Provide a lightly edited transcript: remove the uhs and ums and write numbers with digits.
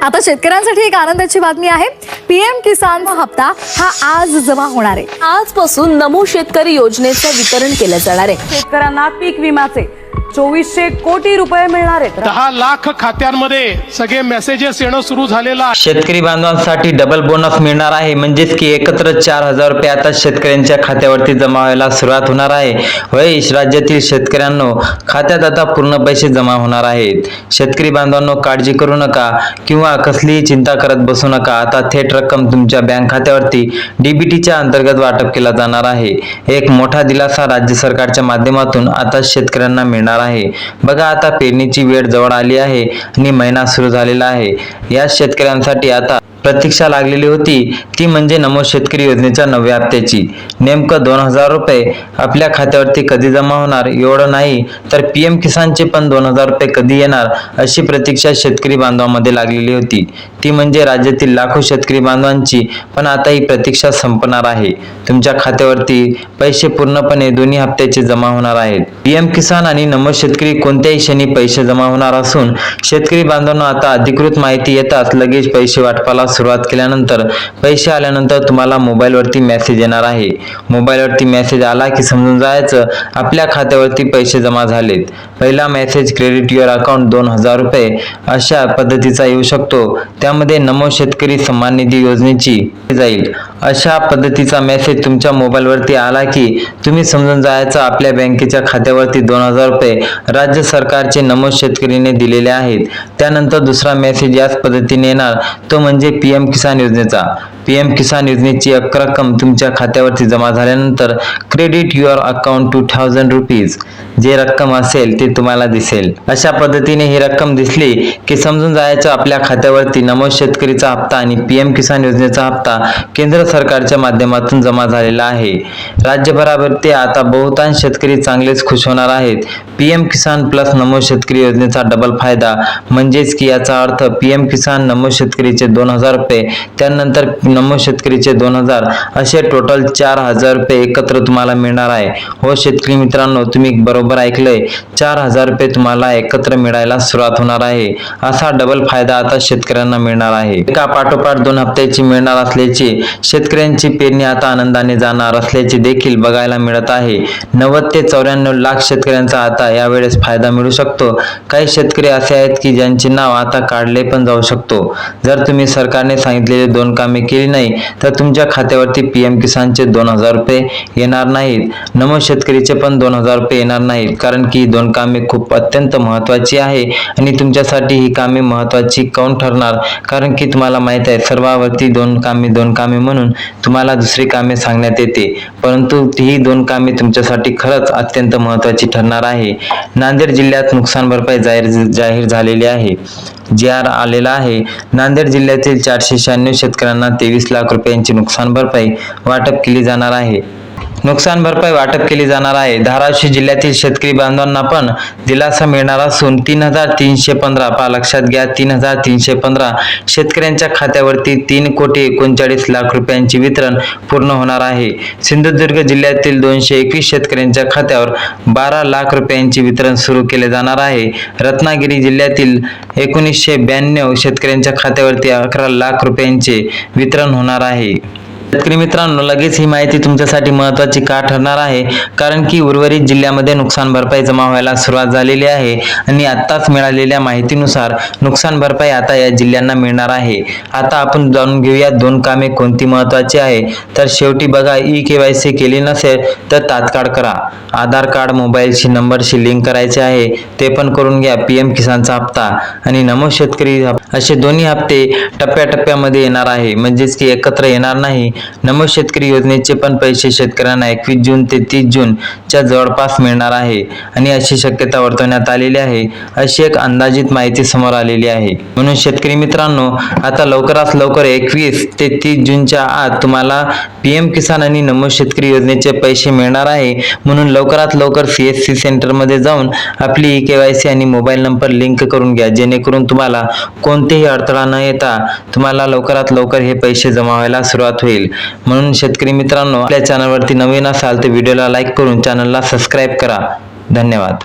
आता शेतकऱ्यांसाठी एक आनंदाची बातमी आहे। पीएम किसान हप्ता हा आज जमा होणार आहे। आजपासून नमो शेतकरी योजनेचं वितरण केलं जाणार आहे। शेतकऱ्यांना पीक विम्याचे 2400 कोटी रुपये मिळणार आहेत। 10 लाख खात्यांमध्ये सगळे मेसेजेस येणं सुरू झालेलं आहे। शेतकरी बांधवांसाठी डबल बोनस मिळणार आहे, म्हणजेच की एकत्र 4000 रुपये आता शेतकऱ्यांच्या खात्यावरती जमा व्हायला सुरुवात होणार आहे। होय, राज्यातील शेतकऱ्यांनो, खात्यात आता पूर्ण पैसे जमा होणार आहेत। शेतकरी बांधवांनो, काळजी करू नका किंवा कसलीही चिंता करत बसू नका। आता थेट रक्कम तुमच्या बँक खात्यावरती डीबीटीच्या अंतर्गत वाटप केला जाणार आहे। एक मोठा दिलासा राज्य सरकारच्या माध्यमातून आता शेतकऱ्यांना मिळणार आहे। बघा, आता पेरणीची वेळ जवळ आली आहे आणि महिना सुरू झालेला आहे। या शेतकऱ्यांसाठी आता प्रतीक्षा लागलेली होती, ती म्हणजे नमो शेतकरी योजनेच्या 9व्या हप्त्याची। नेमकं 2000 रुपये आपल्या खात्यावरती कधी जमा होणार, एवढं नाही तर पीएम किसानचे पण 2000 रुपये कधी येणार, अशी प्रतीक्षा शेतकरी बांधवांमध्ये लागलेली होती। ती म्हणजे राज्यातील लाखो शेतकरी बांधवांची। पण आता ही प्रतीक्षा संपणार आहे। तुमच्या खात्यावरती पैसे पूर्णपणे दोन्ही हप्त्याचे जमा होणार आहेत। पीएम किसान आणि नमो शेतकरी कोणत्याही क्षणी पैसे जमा होणार असून शेतकरी बांधवांना आता अधिकृत माहिती येताच लगेच पैसे वाटपाला सुरुवात केल्यानंतर पैसे आल्यानंतर तुम्हाला मोबाईलवरती मेसेज येणार आहे। मोबाईलवरती मेसेज आला की समजून जायचं आपल्या खात्यावरती पैसे जमा झालेत। पहिला मेसेज क्रेडिट युअर अकाउंट 2000 रुपये अशा पद्धतीचा येऊ शकतो। त्यामध्ये नमो शेतकरी सन्मान निधी योजनेची जाईल अशा पद्धतीचा मेसेज तुमच्या मोबाईलवरती आला की तुम्ही समजून जायचं आपल्या बँकेच्या खात्यावरती 2000 रुपये राज्य सरकारचे नमो शेतकरीने दिलेले आहेत। त्यानंतर दुसरा मेसेज याच पद्धतीने येणार, तो म्हणजे पीएम किसान योजनेचा। पीएम किसान योजनेची रक्कम तुमच्या खात्यावरती जमा झाल्यानंतर क्रेडिट युअर अकाउंट 2000 रुपीज जे रक्कम असेल ते तुम्हाला दिसेल। अशा पद्धतीने ही रक्कम दिसली की समजून जायचं आपल्या खात्यावरती नमो शेतकरीचा हप्ता आणि पीएम किसान योजनेचा हप्ता केंद्र सरकारच्या माध्यमातून जमा झालेला आहे। राज्यभरावरती आता बहुतांश शेतकरी चांगलेच खुश होणार आहेत। पीएम किसान प्लस नमो शेतकरी योजनेचा डबल फायदा, म्हणजेच की याचा अर्थ पीएम किसान नमो शेतकरीचे 2000 रुपये, त्यानंतर नमो शेतकरीचे 2000, असे टोटल 4000 रुपये एकत्र तुम्हाला मिळणार आहे। हो शेतकरी मित्रांनो, तुम्ही बरोबर ऐकलंय, 4000 रुपये तुम्हाला एकत्र मिळायला सुरुवात होणार आहे। असा डबल फायदा आता शेतकऱ्यांना मिळणार आहे। एका पाठोपाठ 2 हप्त्याची मिळणार असल्याची शेतकऱ्यांची पेरणी आता आनंदाने जाणार असल्याचे देखील बघायला मिळत आहे। 90 ते 94 लाख शेतकऱ्यांचा आता यावेळेस फायदा मिळू शकतो। काही शेतकरी असे आहेत की ज्यांचे नाव आता काढले पण जाऊ शकतो। जर तुम्ही सरकारने सांगितलेले 2 कामे केली नाही तर तुमच्या खात्यावरती पीएम किसानचे 2000 रुपये येणार नाहीत, नमो शेतकरीचे पण 2000 रुपये येणार नाहीत, कारण की 2 कामे खूप अत्यंत महत्त्वाची आहे। आणि तुमच्यासाठी ही कामे महत्त्वाची काऊन ठरणार, कारण की तुम्हाला माहित आहे सर्वांवरती 2 कामे म्हणून तुम्हाला दुसरी कामे सांगण्यात येते, परंतु ही 2 कामे तुमच्यासाठी खरंच अत्यंत महत्त्वाची ठरणार आहे। नांदेड जिल्ह्यात नुकसान भरपाई जाहीर झालेली आहे। JR आलेला आहे। नांदेड जिल्ह्यातील 496 शेतकऱ्यांना 23 लाख रुपयांची नुकसान भरपाई वाटप केली जाणार आहे। धाराशिव जिल्ह्यातील शेतकरी बांधवांना पण दिलासा मिळणार असून 3315, पहा लक्षात घ्या, 3315 शेतकऱ्यांच्या खात्यावरती 3,39,00,00,000 रुपयांचे वितरण पूर्ण होणार आहे। सिंधुदुर्ग जिल्ह्यातील 221 शेतकऱ्यांच्या खात्यावर 12 लाख रुपयांचे वितरण सुरू केले जाणार आहे। रत्नागिरी जिल्ह्यातील 1992 शेतकऱ्यांच्या खात्यावरती 11 लाख रुपयांचे वितरण होणार आहे। शेतकरी मित्रांनो, लगेच ही माहिती तुमच्यासाठी महत्त्वाची का ठरणार आहे, कारण की उर्वरित जिल्ह्यामध्ये नुकसान भरपाई जमा व्हायला सुरुवात झालेली आहे आणि आत्ताच मिळालेल्या माहितीनुसार नुकसान भरपाई आता या जिल्ह्यांना मिळणार आहे। आता आपण जाणून घेऊया 2 कामे कोणती महत्त्वाची आहे। तर शेवटी बघा, KYC केली नसेल तर तात्काळ करा। आधार कार्ड मोबाईलशी नंबरशी लिंक करायचे आहे, ते पण करून घ्या। पीएम किसानचा हप्ता आणि नमो शेतकरी असे दोन्ही हप्ते टप्प्याटप्प्यामध्ये येणार आहे, म्हणजेच की एकत्र येणार नाही। नमो शेतकरी योजनेचे पण पैसे शेतकऱ्यांना 21 जून ते 30 जूनच्या जवळपास मिळणार आहे आणि अशी शक्यता वर्तवण्यात आलेली आहे, अशी एक अंदाजित माहिती समोर आलेली आहे। म्हणून शेतकरी मित्रांनो, आता लवकरात लवकर 21 ते 30 जूनच्या आत तुम्हाला पीएम किसान आणि नमो शेतकरी योजनेचे पैसे मिळणार आहे। म्हणून लवकरात लवकर CSC सेंटरमध्ये जाऊन आपली KYC आणि मोबाईल नंबर लिंक करून घ्या, जेणेकरून तुम्हाला कोणतेही अडथळा न येता तुम्हाला लवकरात लवकर हे पैसे जमा व्हायला सुरुवात होईल। म्हणून शेतकरी मित्रांनो, आपल्या चॅनलवरती नवीन असाल तर व्हिडिओला लाईक करून चॅनलला सबस्क्राईब करा। धन्यवाद।